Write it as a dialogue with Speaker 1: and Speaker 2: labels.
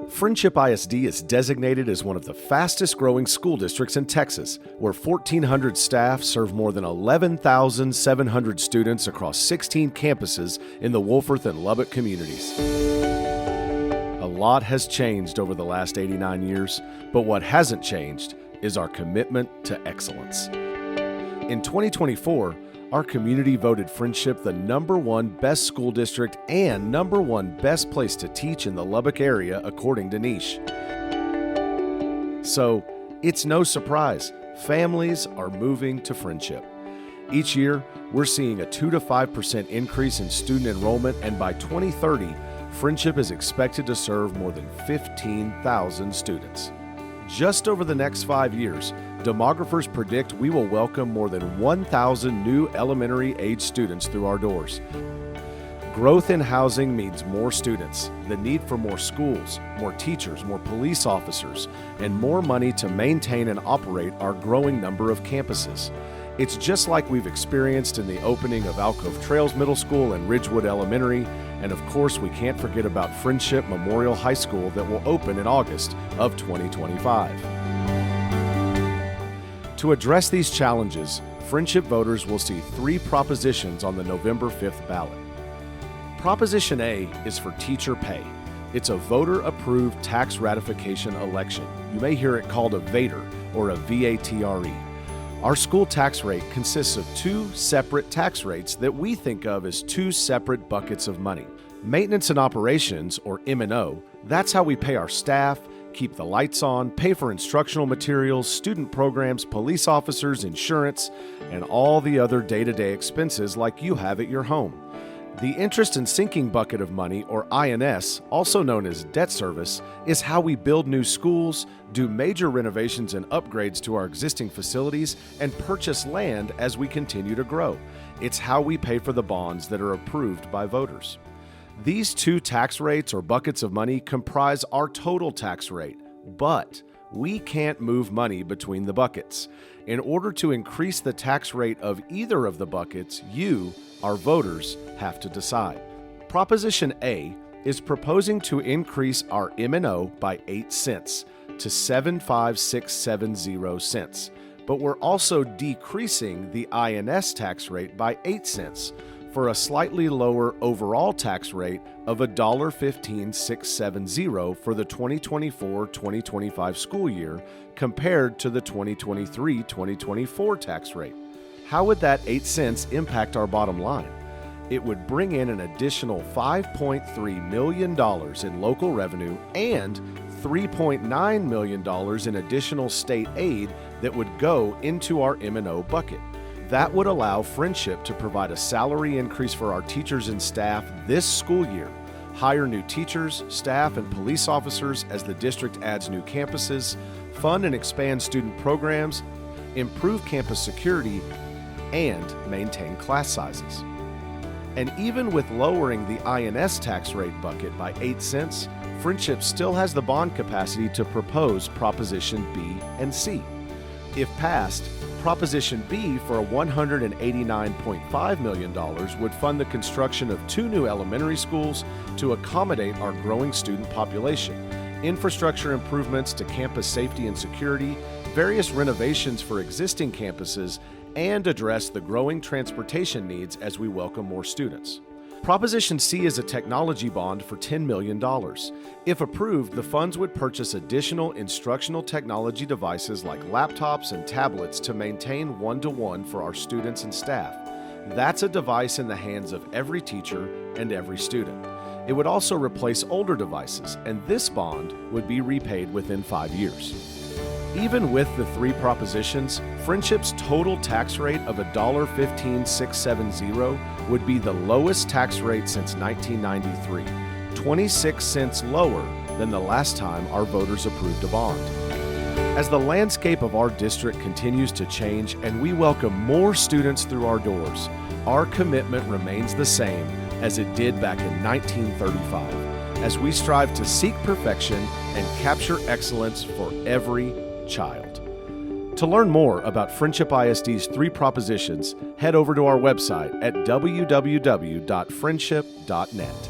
Speaker 1: Frenship ISD is designated as one of the fastest growing school districts in Texas, where 1,400 staff serve more than 11,700 students across 16 campuses in the Wolforth and Lubbock communities. A lot has changed over the last 89 years, but what hasn't changed is our commitment to excellence. In 2024, our community voted Frenship the #1 best school district and #1 best place to teach in the Lubbock area, according to Niche. So, it's no surprise, families are moving to Frenship. Each year, we're seeing a 2 to 5% increase in student enrollment, and by 2030, Frenship is expected to serve more than 15,000 students. Just over the next 5 years, demographers predict we will welcome more than 1,000 new elementary-age students through our doors. Growth in housing means more students, the need for more schools, more teachers, more police officers, and more money to maintain and operate our growing number of campuses. It's just like we've experienced in the opening of Alcove Trails Middle School and Ridgewood Elementary, and of course we can't forget about Frenship Memorial High School that will open in August of 2025. To address these challenges, Frenship voters will see 3 propositions on the November 5th ballot. Proposition A is for teacher pay. It's a voter-approved tax ratification election. You may hear it called a VATRE or a VATRE. Our school tax rate consists of 2 separate tax rates that we think of as 2 separate buckets of money. Maintenance and operations, or M&O, that's how we pay our staff, keep the lights on, pay for instructional materials, student programs, police officers, insurance, and all the other day-to-day expenses like you have at your home. The interest and sinking bucket of money, or INS, also known as debt service, is how we build new schools, do major renovations and upgrades to our existing facilities, and purchase land as we continue to grow. It's how we pay for the bonds that are approved by voters. These 2 tax rates or buckets of money comprise our total tax rate, but we can't move money between the buckets. In order to increase the tax rate of either of the buckets, you, our voters, have to decide. Proposition A is proposing to increase our M&O by 8 cents to 75670 cents, but we're also decreasing the INS tax rate by 8 cents for a slightly lower overall tax rate of $1.15670 for the 2024-2025 school year compared to the 2023-2024 tax rate. How would that 8 cents impact our bottom line? It would bring in an additional $5.3 million in local revenue and $3.9 million in additional state aid that would go into our M&O bucket. That would allow Frenship to provide a salary increase for our teachers and staff this school year, hire new teachers, staff, and police officers as the district adds new campuses, fund and expand student programs, improve campus security, and maintain class sizes. And even with lowering the INS tax rate bucket by 8 cents, Frenship still has the bond capacity to propose Proposition B and C. If passed, Proposition B for $189.5 million would fund the construction of 2 new elementary schools to accommodate our growing student population, infrastructure improvements to campus safety and security, various renovations for existing campuses, and address the growing transportation needs as we welcome more students. Proposition C is a technology bond for $10 million. If approved, the funds would purchase additional instructional technology devices like laptops and tablets to maintain one-to-one for our students and staff. That's a device in the hands of every teacher and every student. It would also replace older devices, and this bond would be repaid within 5 years. Even with the 3 propositions, Frenship's total tax rate of $1.15670 would be the lowest tax rate since 1993, 26 cents lower than the last time our voters approved a bond. As the landscape of our district continues to change and we welcome more students through our doors, our commitment remains the same as it did back in 1935, as we strive to seek perfection and capture excellence for every child. To learn more about Frenship ISD's 3 propositions, head over to our website at www.frenship.net.